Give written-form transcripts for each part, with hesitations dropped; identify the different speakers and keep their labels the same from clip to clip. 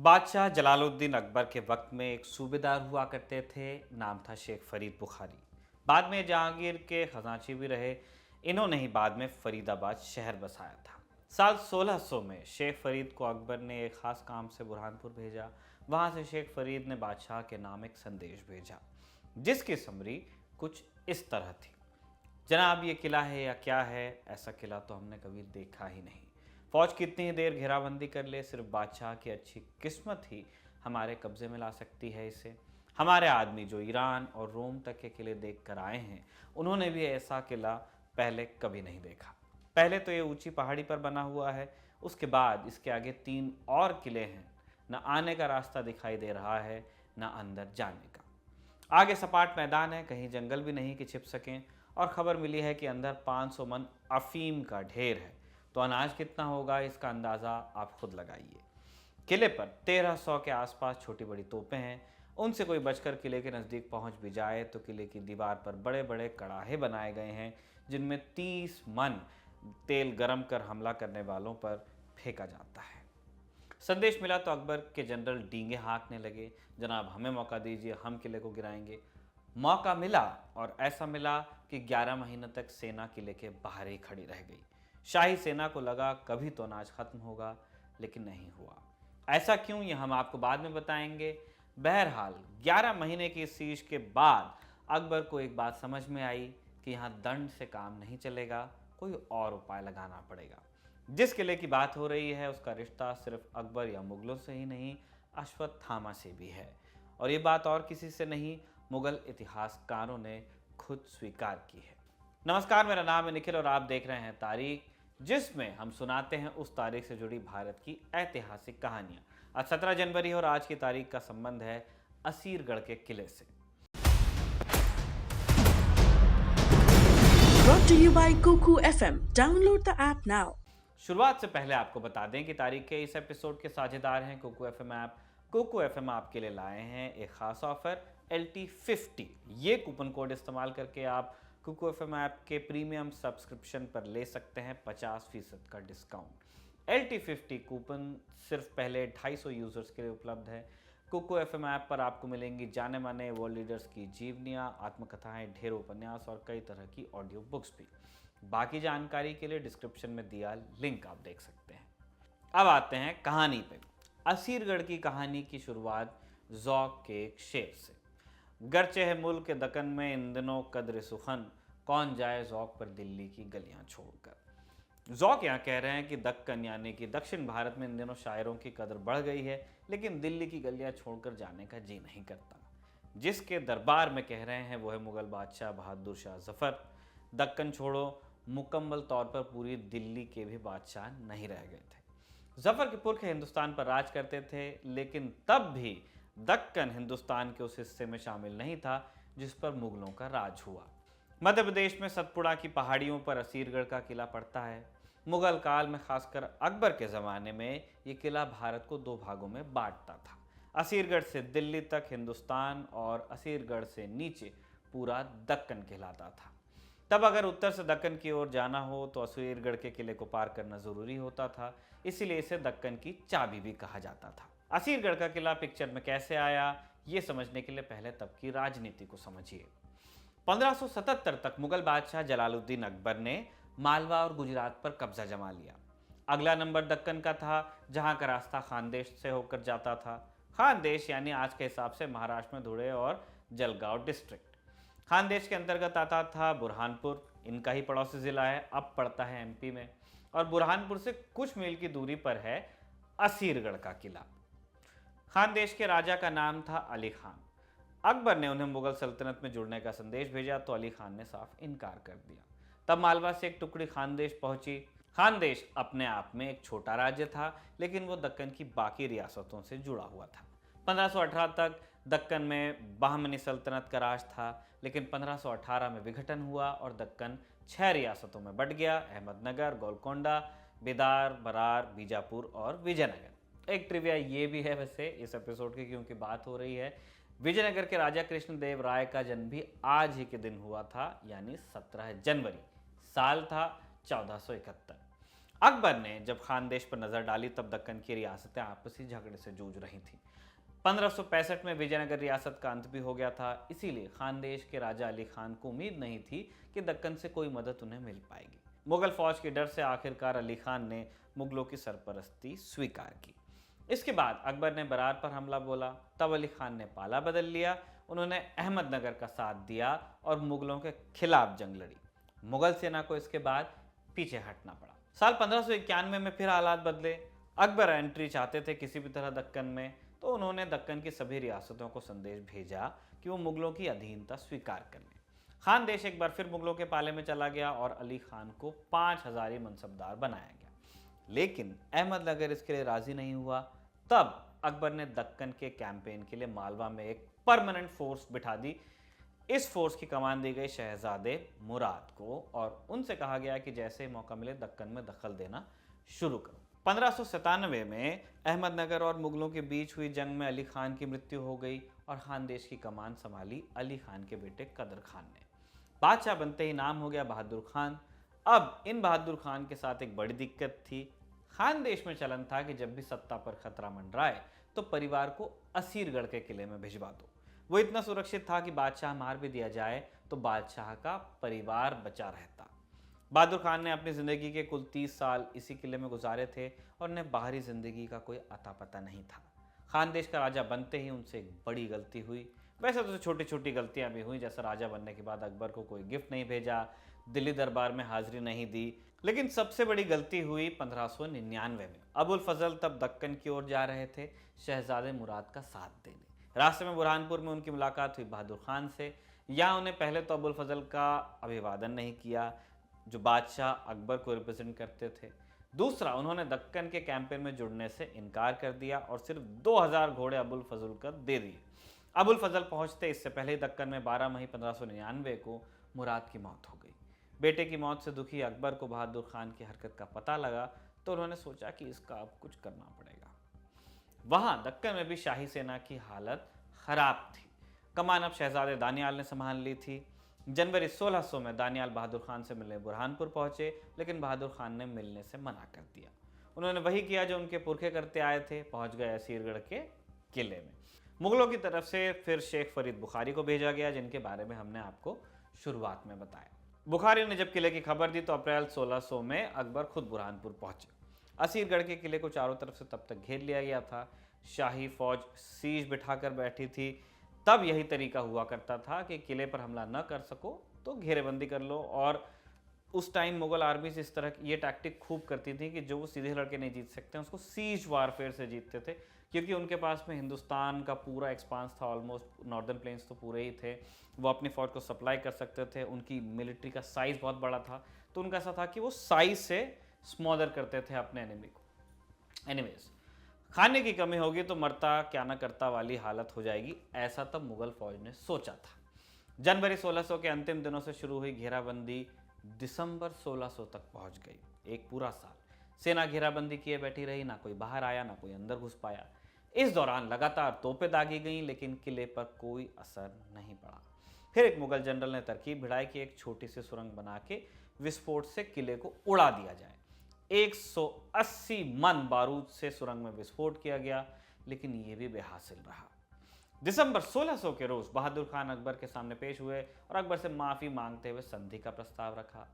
Speaker 1: बादशाह जलालुद्दीन अकबर के वक्त में एक सूबेदार हुआ करते थे। नाम था शेख फरीद बुखारी। बाद में जहांगीर के खजांची भी रहे। इन्होंने ही बाद में फरीदाबाद शहर बसाया था। साल 1600 में शेख फरीद को अकबर ने एक खास काम से बुरहानपुर भेजा। वहां से शेख फरीद ने बादशाह के नाम एक संदेश भेजा, जिसकी समरी कुछ इस तरह थी। जनाब, ये किला है या क्या है? ऐसा किला तो हमने कभी देखा ही नहीं। फौज कितनी ही देर घेराबंदी कर ले, सिर्फ बादशाह की अच्छी किस्मत ही हमारे कब्जे में ला सकती है इसे। हमारे आदमी जो ईरान और रोम तक के किले देख कर आए हैं, उन्होंने भी ऐसा किला पहले कभी नहीं देखा। पहले तो ये ऊंची पहाड़ी पर बना हुआ है, उसके बाद इसके आगे 3 और किले हैं। न आने का रास्ता दिखाई दे रहा है, न अंदर जाने का। आगे सपाट मैदान है, कहीं जंगल भी नहीं कि छिप सकें। और खबर मिली है कि अंदर 500 मन अफीम का ढेर है। तो अनाज कितना होगा, इसका अंदाज़ा आप खुद लगाइए। किले पर 1300 के आसपास छोटी बड़ी तोपें हैं। उनसे कोई बचकर किले के नज़दीक पहुंच भी जाए तो किले की दीवार पर बड़े बड़े कड़ाहे बनाए गए हैं, जिनमें 30 मन तेल गरम कर हमला करने वालों पर फेंका जाता है। संदेश मिला तो अकबर के जनरल डींगे हाँकने लगे, जनाब हमें मौका दीजिए, हम किले को गिराएंगे। मौका मिला और ऐसा मिला कि 11 महीने तक सेना किले के बाहर ही खड़ी रह गई। शाही सेना को लगा कभी तो अनाज खत्म होगा, लेकिन नहीं हुआ। ऐसा क्यों, ये हम आपको बाद में बताएंगे। बहरहाल 11 महीने की सीज के बाद अकबर को एक बात समझ में आई कि यहाँ दंड से काम नहीं चलेगा, कोई और उपाय लगाना पड़ेगा। जिस किले की बात हो रही है उसका रिश्ता सिर्फ अकबर या मुगलों से ही नहीं, अश्वत्थामा से भी है। और ये बात और किसी से नहीं, मुगल इतिहासकारों ने खुद स्वीकार की है। नमस्कार, मेरा नाम है निखिल और आप देख रहे हैं तारीख, जिसमें हम सुनाते हैं उस तारीख से जुड़ी भारत की ऐतिहासिक कहानियां। आज 17 जनवरी और आज की तारीख का संबंध है असीरगढ़ के किले से।
Speaker 2: Brought to you by Kuku FM. Download the app now.
Speaker 1: शुरुआत से पहले आपको बता दें कि तारीख के इस एपिसोड के साझेदार हैं Kuku FM app. Kuku FM आपके लिए लाए हैं एक खास ऑफर LT50। ये कूपन कोड इस्तेमाल करके आप कुकू एफएम ऐप के प्रीमियम सब्सक्रिप्शन पर ले सकते हैं 50% का डिस्काउंट। LT50 कूपन सिर्फ पहले 250 यूजर्स के लिए उपलब्ध है। कुकू एफएम ऐप पर आपको मिलेंगी जाने माने वर्ल्ड लीडर्स की जीवनियाँ, आत्मकथाएं, ढेर उपन्यास और कई तरह की ऑडियो बुक्स भी। बाकी जानकारी के लिए डिस्क्रिप्शन में दिया लिंक आप देख सकते हैं। अब आते हैं कहानी पे। असीरगढ़ की कहानी की शुरुआत ज़ौक़ के एक शेर से। गरचे है मुल्क के दक्कन में इन दिनों कद्र सुखन, कौन जाए ज़ौक़ पर दिल्ली की गलियां छोड़कर। ज़ौक़ यहाँ कह रहे हैं कि दक्कन यानी कि दक्षिण भारत में इन दिनों शायरों की कदर बढ़ गई है, लेकिन दिल्ली की गलियां छोड़कर जाने का जी नहीं करता। जिसके दरबार में कह रहे हैं वो है मुगल बादशाह बहादुर शाह जफ़र। दक्कन छोड़ो, मुकम्मल तौर पर पूरी दिल्ली के भी बादशाह नहीं रह गए थे। जफ़र के पुरखे हिंदुस्तान पर राज करते थे, लेकिन तब भी दक्कन हिंदुस्तान के उस हिस्से में शामिल नहीं था जिस पर मुगलों का राज हुआ। मध्य प्रदेश में सतपुड़ा की पहाड़ियों पर असीरगढ़ का किला पड़ता है। मुगल काल में, खासकर अकबर के ज़माने में, ये किला भारत को 2 भागों में बांटता था। असीरगढ़ से दिल्ली तक हिंदुस्तान और असीरगढ़ से नीचे पूरा दक्कन कहलाता था। तब अगर उत्तर से दक्कन की ओर जाना हो तो असीरगढ़ के किले को पार करना जरूरी होता था, इसीलिए इसे दक्कन की चाबी भी कहा जाता था। असीरगढ़ का किला पिक्चर में कैसे आया, ये समझने के लिए पहले तब की राजनीति को समझिए। 1577 तक मुगल बादशाह जलालुद्दीन अकबर ने मालवा और गुजरात पर कब्जा जमा लिया। अगला नंबर दक्कन का था, जहां का रास्ता खानदेश से होकर जाता था। खानदेश यानी आज के हिसाब से महाराष्ट्र में धुले और जलगांव डिस्ट्रिक्ट। खानदेश के अंतर्गत आता था बुरहानपुर, इनका ही पड़ोसी जिला है, अब पड़ता है MP में। और बुरहानपुर से कुछ मील की दूरी पर है असीरगढ़ का किला। खानदेश के राजा का नाम था अली खान। अकबर ने उन्हें मुगल सल्तनत में जुड़ने का संदेश भेजा तो अली खान ने साफ इनकार कर दिया। तब मालवा से एक टुकड़ी खानदेश पहुंची। खानदेश अपने आप में एक छोटा राज्य था, लेकिन वो दक्कन की बाकी रियासतों से जुड़ा हुआ था। 1518 तक दक्कन में बहमनी सल्तनत का राज था, लेकिन 1518 में विघटन हुआ और दक्कन 6 रियासतों में बंट गया: अहमदनगर, गोलकोंडा, बिदार, बरार, बीजापुर और विजयनगर। एक ट्रिविया ये भी है वैसे इस एपिसोड की, क्योंकि बात हो रही है, विजयनगर के राजा कृष्णदेव राय का जन्म भी आज ही के दिन हुआ था, यानी 17 जनवरी। साल था 1471। अकबर ने जब खानदेश पर नजर डाली तब दक्कन की रियासतें आपसी झगड़े से जूझ रही थीं। 1565 में विजयनगर रियासत का अंत भी हो गया था, इसीलिए खानदेश के राजा अली खान को उम्मीद नहीं थी कि दक्कन से कोई मदद उन्हें मिल पाएगी। मुगल फौज के डर से आखिरकार अली खान ने मुगलों की सरपरस्ती स्वीकार की। इसके बाद अकबर ने बरार पर हमला बोला, तब अली खान ने पाला बदल लिया। उन्होंने अहमदनगर का साथ दिया और मुगलों के खिलाफ जंग लड़ी। मुगल सेना को इसके बाद पीछे हटना पड़ा। साल 1591 में फिर हालात बदले। अकबर एंट्री चाहते थे किसी भी तरह दक्कन में, तो उन्होंने दक्कन की सभी रियासतों को संदेश भेजा कि वो मुगलों की अधीनता स्वीकार कर लें। खानदेश एक बार फिर मुगलों के पाले में चला गया और अली खान को 5000 मनसबदार बनाया गया, लेकिन अहमदनगर इसके लिए राजी नहीं हुआ। तब अकबर ने दक्कन के कैंपेन के लिए मालवा में एक परमानेंट फोर्स बिठा दी। इस फोर्स की कमान दी गई शहजादे मुराद को और उनसे कहा गया कि जैसे ही मौका मिले दक्कन में दखल देना शुरू करो। 1597 में अहमदनगर और मुगलों के बीच हुई जंग में अली खान की मृत्यु हो गई और खानदेश की कमान संभाली अली खान के बेटे कदर खान ने। बादशाह बनते ही नाम हो गया बहादुर खान। अब इन बहादुर खान के साथ एक बड़ी दिक्कत थी। खानदेश में चलन था कि जब भी सत्ता पर खतरा मंडराए तो परिवार को असीरगढ़ के किले में भिजवा दो। वो इतना सुरक्षित था कि बादशाह मार भी दिया जाए तो बादशाह का परिवार बचा रहता। बहादुर खान ने अपनी जिंदगी के कुल 30 साल इसी किले में गुजारे थे और उन्हें बाहरी जिंदगी का कोई अता पता नहीं था। खानदेश का राजा बनते ही उनसे एक बड़ी गलती हुई। वैसे तो छोटी छोटी गलतियां भी हुई, जैसा राजा बनने के बाद अकबर को कोई गिफ्ट नहीं भेजा, दिल्ली दरबार में हाजिरी नहीं दी। लेकिन सबसे बड़ी गलती हुई 1599 में। अबुल फजल तब दक्कन की ओर जा रहे थे शहजादे मुराद का साथ देने। रास्ते में बुरहानपुर में उनकी मुलाकात हुई बहादुर खान से। यहाँ उन्हें पहले तो अबुल फजल का अभिवादन नहीं किया, जो बादशाह अकबर को रिप्रेजेंट करते थे। दूसरा, उन्होंने दक्कन के कैंपेन में जुड़ने से इनकार कर दिया और सिर्फ 2000 घोड़े अबुल फजल को दे दिए। अबुल फजल पहुंचते इससे पहले ही दक्कन में 12 मई 1599 को मुराद की मौत हो गई। बेटे की मौत से दुखी अकबर को बहादुर खान की हरकत का पता लगा तो उन्होंने सोचा कि इसका अब कुछ करना पड़ेगा। वहां दक्कन में भी शाही सेना की हालत खराब थी। कमान अब शहजादे दानियाल ने संभाल ली थी। जनवरी 1600 में दानियाल बहादुर खान से मिलने बुरहानपुर पहुंचे, लेकिन बहादुर खान ने मिलने से मना कर दिया। उन्होंने वही किया जो उनके पुरखे करते आए थे, पहुंच गए असीरगढ़ के किले में। मुगलों की तरफ से फिर शेख फरीद बुखारी को भेजा गया, जिनके बारे में हमने आपको शुरुआत में बताया। बुखारी ने जब किले की खबर दी तो अप्रैल 1600 में अकबर खुद बुरहानपुर पहुंचे। असीरगढ़ के किले को चारों तरफ से तब तक घेर लिया गया था। शाही फौज सीज बिठाकर बैठी थी। तब यही तरीका हुआ करता था कि किले पर हमला न कर सको तो घेरेबंदी कर लो, और उस टाइम मुगल आर्मीज इस तरह ये टैक्टिक खूब करती थी कि जो वो सीधे लड़के नहीं जीत सकते उसको सीज वारफेयर से जीतते थे, क्योंकि उनके पास में हिंदुस्तान का पूरा एक्सपांस था, ऑलमोस्ट नॉर्दर्न प्लेन्स तो पूरे ही थे। वो अपनी फौज को सप्लाई कर सकते थे। उनकी मिलिट्री का साइज बहुत बड़ा था, तो उनका ऐसा था कि वो साइज से स्मॉदर करते थे अपने एनिमी को। एनीवेज, खाने की कमी होगी तो मरता क्या न करता वाली हालत हो जाएगी, ऐसा तब मुगल फौज ने सोचा था। जनवरी 1600 के अंतिम दिनों से शुरू हुई घेराबंदी दिसंबर 1600 तक पहुंच गई। एक पूरा साल सेना घेराबंदी किए बैठी रही, ना कोई बाहर आया ना कोई अंदर घुस पाया। इस दौरान लगातार तोपें दागी गईं, लेकिन किले पर कोई असर नहीं पड़ा। फिर एक मुगल जनरल ने तरकीब भिड़ाई कि एक छोटी सी सुरंग बना के विस्फोट से किले को उड़ा दिया जाए। 180 मन बारूद से सुरंग में विस्फोट किया गया, लेकिन यह भी बेहासिल रहा। दिसंबर 1600 के रोज बहादुर खान अकबर के सामने पेश हुए और अकबर से माफी मांगते हुए संधि का प्रस्ताव रखा।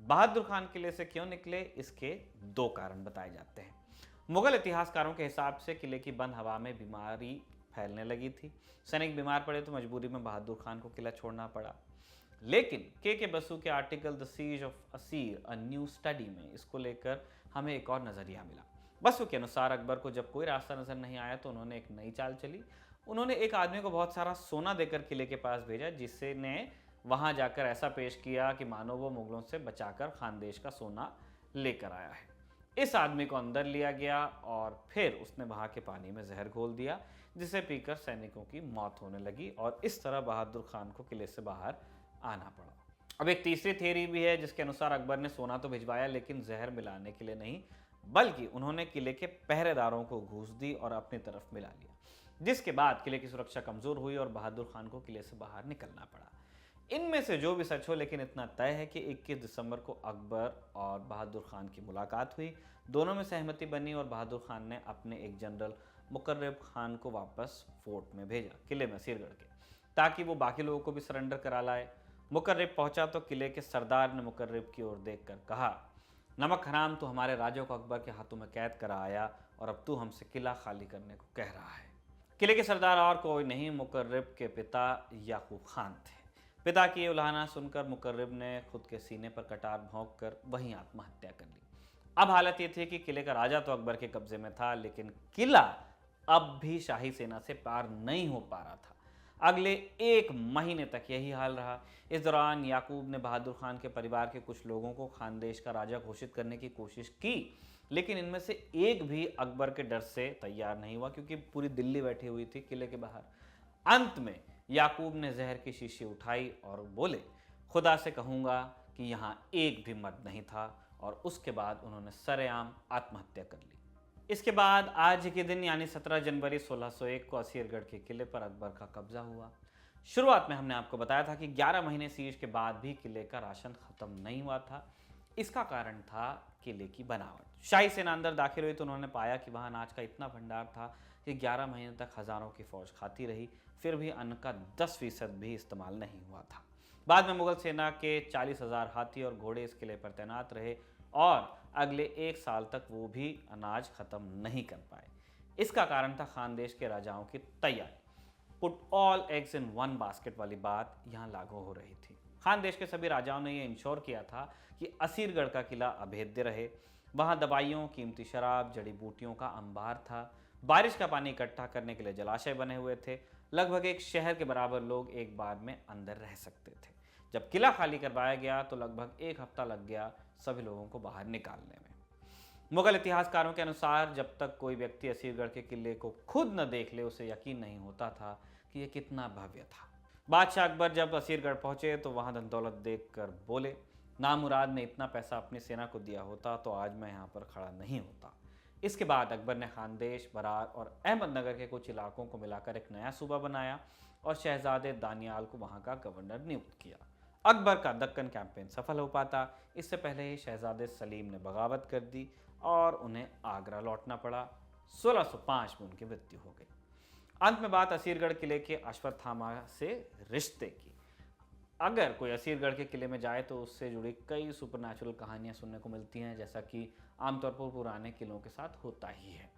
Speaker 1: बहादुर खान किले से क्यों निकले, इसके 2 कारण बताए जाते हैं। मुगल इतिहासकारों के हिसाब से किले की बंद हवा में बीमारी फैलने लगी थी। सैनिक बीमार पड़े तो मजबूरी में बहादुर खान को किला छोड़ना पड़ा। लेकिन के बसु के आर्टिकल द सीज ऑफ असीर अ न्यू स्टडी में इसको लेकर हमें एक और नजरिया मिला। बसु के अनुसार अकबर को जब कोई रास्ता नजर नहीं आया तो उन्होंने एक नई चाल चली। उन्होंने एक आदमी को बहुत सारा सोना देकर किले के पास भेजा, जिससे ने वहां जाकर ऐसा पेश किया कि मानो वो मुगलों से बचाकर खानदेश का सोना लेकर आया है। इस आदमी को अंदर लिया गया और फिर उसने वहां के पानी में जहर घोल दिया, जिसे पीकर सैनिकों की मौत होने लगी और इस तरह बहादुर खान को किले से बाहर आना पड़ा। अब एक तीसरी थ्योरी भी है, जिसके अनुसार अकबर ने सोना तो भिजवाया लेकिन जहर मिलाने के लिए नहीं, बल्कि उन्होंने किले के पहरेदारों को घूस दी और अपनी तरफ मिला लिया, जिसके बाद किले की सुरक्षा कमजोर हुई और बहादुर खान को किले से बाहर निकलना पड़ा। इनमें से जो भी सच हो, लेकिन इतना तय है कि 21 दिसंबर को अकबर और बहादुर खान की मुलाकात हुई। दोनों में सहमति बनी और बहादुर खान ने अपने एक जनरल मुकर्रब खान को वापस फोर्ट में भेजा, किले में असीरगढ़ के, ताकि वो बाकी लोगों को भी सरेंडर करा लाए। मुकर्रब पहुंचा तो किले के सरदार ने मुकर्रब की ओर देखकर कहा, नमक हराम, तू हमारे राजा को अकबर के हाथों में कैद करा आया और अब तू हमसे किला खाली करने को कह रहा है। किले के सरदार और कोई नहीं, मुकर्रब के पिता याकूब खान थे। पिता की ये उलाहना सुनकर मुकर्रब ने खुद के सीने पर कटार भोंक कर वहीं आत्महत्या कर ली। अब हालत ये थी कि किले का राजा तो अकबर के कब्जे में था, लेकिन किला अब भी शाही सेना से पार नहीं हो पा रहा था। अगले 1 महीने तक यही हाल रहा। इस दौरान याकूब ने बहादुर खान के परिवार के कुछ लोगों को खानदेश का राजा घोषित करने की कोशिश की, लेकिन इनमें से एक भी अकबर के डर से तैयार नहीं हुआ, क्योंकि पूरी दिल्ली बैठी हुई थी किले के बाहर। अंत में याकूब ने जहर की शीशी उठाई और बोले, खुदा से कहूँगा कि यहाँ एक भी मर्द नहीं था, और उसके बाद उन्होंने सरेआम आत्महत्या कर ली। इसके बाद आज के दिन यानी 17 जनवरी 1601 को असीरगढ़ के किले पर अकबर का कब्जा हुआ। शुरुआत में हमने आपको बताया था कि 11 महीने सीज के बाद भी किले का राशन खत्म नहीं हुआ था। इसका कारण था किले की बनावट। शाही सेना अंदर दाखिल हुई तो उन्होंने पाया कि वहां अनाज का इतना भंडार था कि 11 महीने तक हजारों की फौज खाती रही, फिर भी अन्न का 10% भी इस्तेमाल नहीं हुआ था। बाद में मुगल सेना के 40,000 हाथी और घोड़े इस किले पर तैनात रहे और अगले 1 साल तक वो भी अनाज खत्म नहीं कर पाए। इसका कारण था खानदेश के राजाओं की तैयारी। Put all eggs in one basket वाली बात यहाँ लागू हो रही थी। खानदेश के सभी राजाओं ने यह इंश्योर किया था कि असीरगढ़ का किला अभेद्य रहे। वहाँ दवाइयों, कीमती शराब, जड़ी बूटियों का अंबार था। बारिश का पानी इकट्ठा करने के लिए जलाशय बने हुए थे। लगभग एक शहर के बराबर लोग एक बार में अंदर रह सकते थे। जब किला खाली करवाया गया तो लगभग 1 हफ्ता लग गया सभी लोगों को बाहर निकालने में। मुगल इतिहासकारों के अनुसार जब तक कोई व्यक्ति असीरगढ़ के किले को खुद न देख ले, उसे यकीन नहीं होता था कि यह कितना भव्य था। बादशाह अकबर जब असीरगढ़ पहुंचे तो वहां धन दौलत देखकर बोले, नामुराद ने इतना पैसा अपनी सेना को दिया होता तो आज मैं यहाँ पर खड़ा नहीं होता। इसके बाद अकबर ने खानदेश, बरार और अहमदनगर के कुछ इलाकों को मिलाकर एक नया सूबा बनाया और शहजादे दानियाल को वहां का गवर्नर नियुक्त किया। अकबर का दक्कन कैंपेन सफल हो पाता इससे पहले ही शहजादे सलीम ने बगावत कर दी और उन्हें आगरा लौटना पड़ा। 1605 में उनकी मृत्यु हो गई। अंत में बात असीरगढ़ किले के अश्वत्थामा से रिश्ते की। अगर कोई असीरगढ़ के किले में जाए तो उससे जुड़ी कई सुपरनैचुरल कहानियां सुनने को मिलती हैं, जैसा कि आमतौर पर पुराने किलों के साथ होता ही है।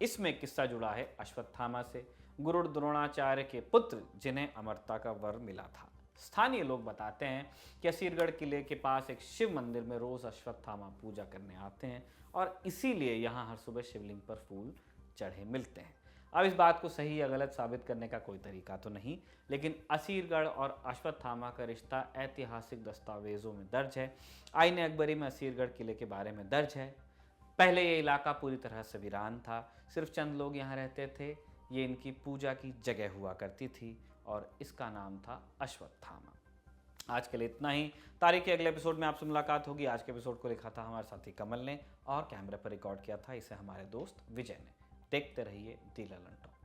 Speaker 1: इसमें किस्सा जुड़ा है अश्वत्थामा से, गुरु द्रोणाचार्य के पुत्र जिन्हें अमरता का वर मिला था। स्थानीय लोग बताते हैं कि असीरगढ़ किले के पास एक शिव मंदिर में रोज अश्वत्थामा पूजा करने आते हैं और इसीलिए यहाँ हर सुबह शिवलिंग पर फूल चढ़े मिलते हैं। अब इस बात को सही या गलत साबित करने का कोई तरीका तो नहीं, लेकिन असीरगढ़ और अश्वत्थामा का रिश्ता ऐतिहासिक दस्तावेजों में दर्ज है। आईने अकबरी में असीरगढ़ किले के बारे में दर्ज है। पहले ये इलाका पूरी तरह से वीरान था, सिर्फ चंद लोग यहाँ रहते थे। ये इनकी पूजा की जगह हुआ करती थी और इसका नाम था अश्वत्थामा। आज के लिए इतना ही। तारीख के अगले एपिसोड में आपसे मुलाकात होगी। आज के एपिसोड को लिखा था हमारे साथी कमल ने और कैमरे पर रिकॉर्ड किया था इसे हमारे दोस्त विजय ने। देखते रहिए दी ललन टॉक।